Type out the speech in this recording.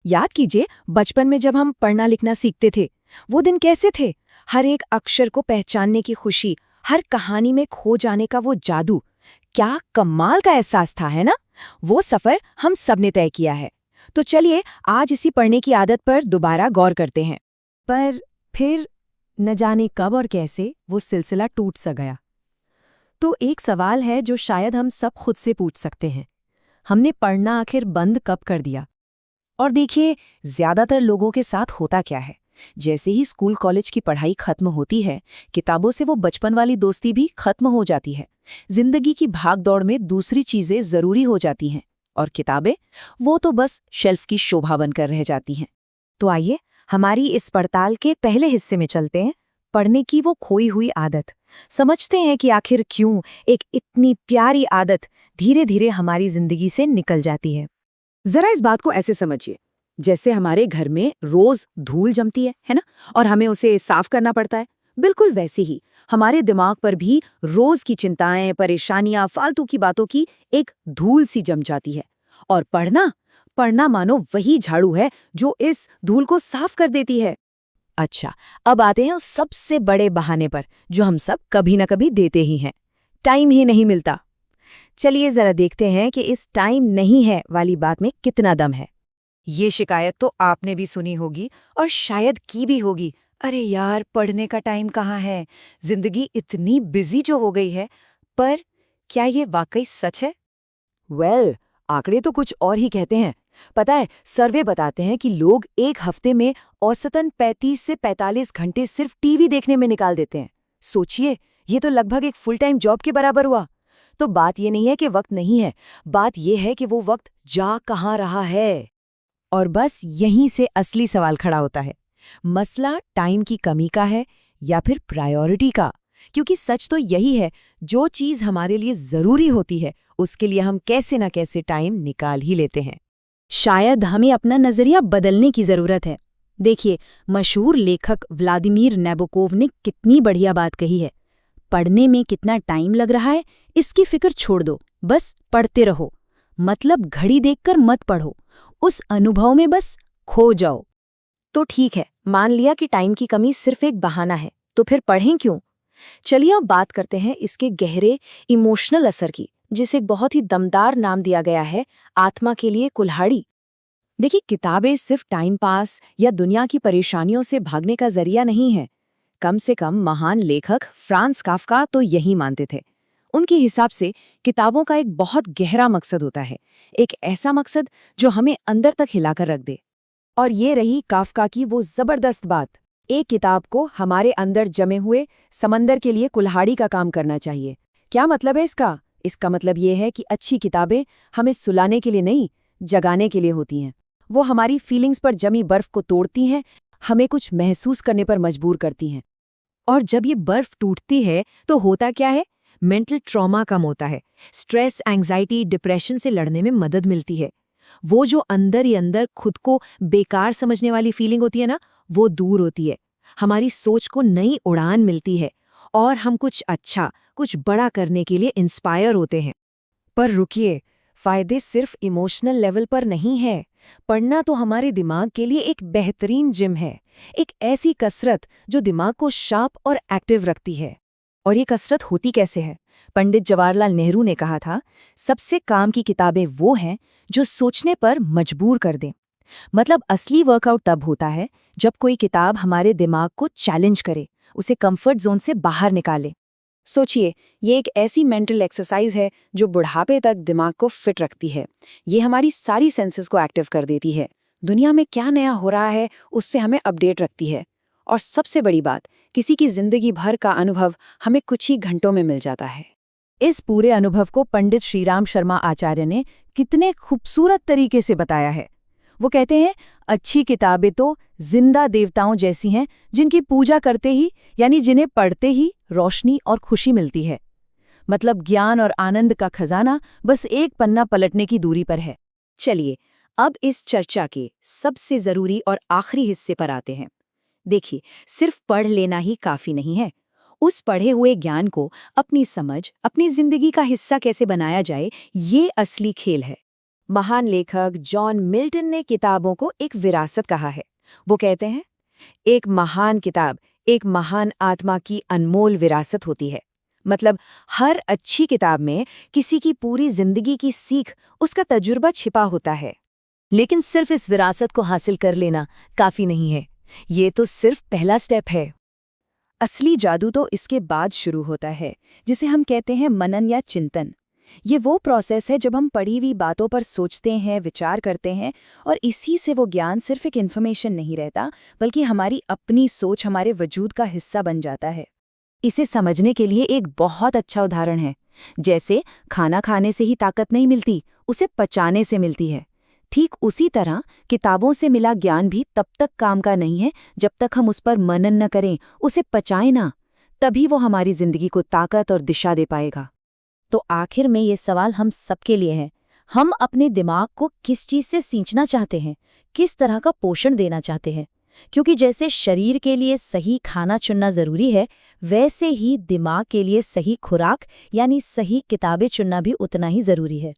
याद कीजिए, बचपन में जब हम पढ़ना लिखना सीखते थे, वो दिन कैसे थे? हर एक अक्षर को पहचानने की खुशी, हर कहानी में खो जाने का वो जादू, क्या कमाल का एहसास था, है ना? वो सफर हम सबने तय किया है। तो चलिए आज इसी पढ़ने की आदत पर दोबारा गौर करते हैं। पर फिर न जाने कब और कैसे वो सिलसिला टूट सा गया। तो एक सवाल है जो शायद हम सब खुद से पूछ सकते हैं, हमने पढ़ना आखिर बंद कब कर दिया? और देखिए, ज्यादातर लोगों के साथ होता क्या है, जैसे ही स्कूल कॉलेज की पढ़ाई खत्म होती है, किताबों से वो बचपन वाली दोस्ती भी खत्म हो जाती है। जिंदगी की भागदौड़ में दूसरी चीजें जरूरी हो जाती हैं और किताबें, वो तो बस शेल्फ की शोभा बनकर रह जाती हैं। तो आइए हमारी इस पड़ताल के पहले हिस्से में चलते हैं, पढ़ने की वो खोई हुई आदत। समझते हैं कि आखिर क्यों एक इतनी प्यारी आदत धीरे धीरे हमारी जिंदगी से निकल जाती है। जरा इस बात को ऐसे समझिए, जैसे हमारे घर में रोज धूल जमती है ना, और हमें उसे साफ करना पड़ता है। बिल्कुल वैसे ही हमारे दिमाग पर भी रोज की चिंताएं, परेशानियां, फालतू की बातों की एक धूल सी जम जाती है। और पढ़ना पढ़ना मानो वही झाड़ू है जो इस धूल को साफ कर देती है। अच्छा, अब आते हैं उस सबसे बड़े बहाने पर जो हम सब कभी न कभी देते ही हैं, टाइम ही नहीं मिलता। चलिए जरा देखते हैं कि इस टाइम नहीं है वाली बात में कितना दम है। ये शिकायत तो आपने भी सुनी होगी और शायद की भी होगी। अरे यार, पढ़ने का टाइम कहाँ है, जिंदगी इतनी बिजी जो हो गई है। पर क्या ये वाकई सच है? आंकड़े तो कुछ और ही कहते हैं। पता है, सर्वे बताते हैं कि लोग एक हफ्ते में औसतन 35 से 45 घंटे सिर्फ टीवी देखने में निकाल देते हैं। सोचिए, ये तो लगभग एक फुल टाइम जॉब के बराबर हुआ। तो बात ये नहीं है कि वक्त नहीं है, बात ये है कि वो वक्त जा कहाँ रहा है। और बस यहीं से असली सवाल खड़ा होता है, मसला टाइम की कमी का है या फिर प्रायोरिटी का? क्योंकि सच तो यही है, जो चीज़ हमारे लिए ज़रूरी होती है उसके लिए हम कैसे न कैसे टाइम निकाल ही लेते हैं। शायद हमें अपना नज़रिया बदलने की ज़रूरत है। देखिए, मशहूर लेखक व्लादिमीर नैबोकोव ने कितनी बढ़िया बात कही है, पढ़ने में कितना टाइम लग रहा है इसकी फिक्र छोड़ दो, बस पढ़ते रहो। मतलब घड़ी देखकर मत पढ़ो, उस अनुभव में बस खो जाओ। तो ठीक है, मान लिया कि टाइम की कमी सिर्फ एक बहाना है, तो फिर पढ़ें क्यों? चलिए अब बात करते हैं इसके गहरे इमोशनल असर की, जिसे एक बहुत ही दमदार नाम दिया गया है, आत्मा के लिए कुल्हाड़ी। देखिए, किताबें सिर्फ टाइम पास या दुनिया की परेशानियों से भागने का जरिया नहीं है। कम से कम महान लेखक फ्रांस काफ्का तो यही मानते थे। उनके हिसाब से किताबों का एक बहुत गहरा मकसद होता है, एक ऐसा मकसद जो हमें अंदर तक हिलाकर रख दे। और ये रही काफ्का की वो जबरदस्त बात, एक किताब को हमारे अंदर जमे हुए समंदर के लिए कुल्हाड़ी का काम करना चाहिए। क्या मतलब है इसका? इसका मतलब ये है कि अच्छी किताबें हमें सुलाने के लिए नहीं, जगाने के लिए होती हैं। वो हमारी फीलिंग्स पर जमी बर्फ को तोड़ती हैं, हमें कुछ महसूस करने पर मजबूर करती हैं। और जब ये बर्फ टूटती है तो होता क्या है? मेंटल ट्रॉमा कम होता है, स्ट्रेस, एंग्जाइटी, डिप्रेशन से लड़ने में मदद मिलती है। वो जो अंदर ही अंदर खुद को बेकार समझने वाली फीलिंग होती है ना, वो दूर होती है। हमारी सोच को नई उड़ान मिलती है और हम कुछ अच्छा, कुछ बड़ा करने के लिए इंस्पायर होते हैं। पर रुकिए, फायदे सिर्फ इमोशनल लेवल पर नहीं है। पढ़ना तो हमारे दिमाग के लिए एक बेहतरीन जिम है, एक ऐसी कसरत जो दिमाग को शार्प और एक्टिव रखती है। और ये कसरत होती कैसे है? पंडित जवाहरलाल नेहरू ने कहा था, सबसे काम की किताबें वो हैं जो सोचने पर मजबूर कर दें। मतलब असली वर्कआउट तब होता है जब कोई किताब हमारे दिमाग को चैलेंज करे, उसे कंफर्ट जोन से बाहर निकाले। सोचिए, ये एक ऐसी मेंटल एक्सरसाइज है जो बुढ़ापे तक दिमाग को फिट रखती है। ये हमारी सारी सेंसेस को एक्टिव कर देती है, दुनिया में क्या नया हो रहा है उससे हमें अपडेट रखती है। और सबसे बड़ी बात, किसी की जिंदगी भर का अनुभव हमें कुछ ही घंटों में मिल जाता है। इस पूरे अनुभव को पंडित श्रीराम शर्मा आचार्य ने कितने खूबसूरत तरीके से बताया है। वो कहते हैं, अच्छी किताबें तो जिंदा देवताओं जैसी हैं जिनकी पूजा करते ही, यानी जिन्हें पढ़ते ही रोशनी और खुशी मिलती है। मतलब ज्ञान और आनंद का खजाना बस एक पन्ना पलटने की दूरी पर है। चलिए अब इस चर्चा के सबसे जरूरी और आखिरी हिस्से पर आते हैं। देखिए, सिर्फ पढ़ लेना ही काफी नहीं है। उस पढ़े हुए ज्ञान को अपनी समझ, अपनी जिंदगी का हिस्सा कैसे बनाया जाए, ये असली खेल है। महान लेखक जॉन मिल्टन ने किताबों को एक विरासत कहा है। वो कहते हैं, एक महान किताब एक महान आत्मा की अनमोल विरासत होती है। मतलब हर अच्छी किताब में किसी की पूरी जिंदगी की सीख, उसका तजुर्बा छिपा होता है। लेकिन सिर्फ इस विरासत को हासिल कर लेना काफी नहीं है। ये तो सिर्फ पहला स्टेप है। असली जादू तो इसके बाद शुरू होता है, जिसे हम कहते हैं मनन या चिंतन। ये वो प्रोसेस है जब हम पढ़ी हुई बातों पर सोचते हैं, विचार करते हैं, और इसी से वो ज्ञान सिर्फ एक इन्फॉर्मेशन नहीं रहता, बल्कि हमारी अपनी सोच, हमारे वजूद का हिस्सा बन जाता है। इसे समझने के लिए एक बहुत अच्छा उदाहरण है। जैसे खाना खाने से ही ताकत नहीं मिलती, उसे पचाने से मिलती है। ठीक उसी तरह किताबों से मिला ज्ञान भी तब तक काम का नहीं है जब तक हम उस पर मनन न करें, उसे पचाएं ना। तभी वो हमारी जिंदगी को ताकत और दिशा दे पाएगा। तो आखिर में ये सवाल हम सबके लिए है, हम अपने दिमाग को किस चीज़ से सींचना चाहते हैं, किस तरह का पोषण देना चाहते हैं? क्योंकि जैसे शरीर के लिए सही खाना चुनना ज़रूरी है, वैसे ही दिमाग के लिए सही खुराक यानी सही किताबें चुनना भी उतना ही ज़रूरी है।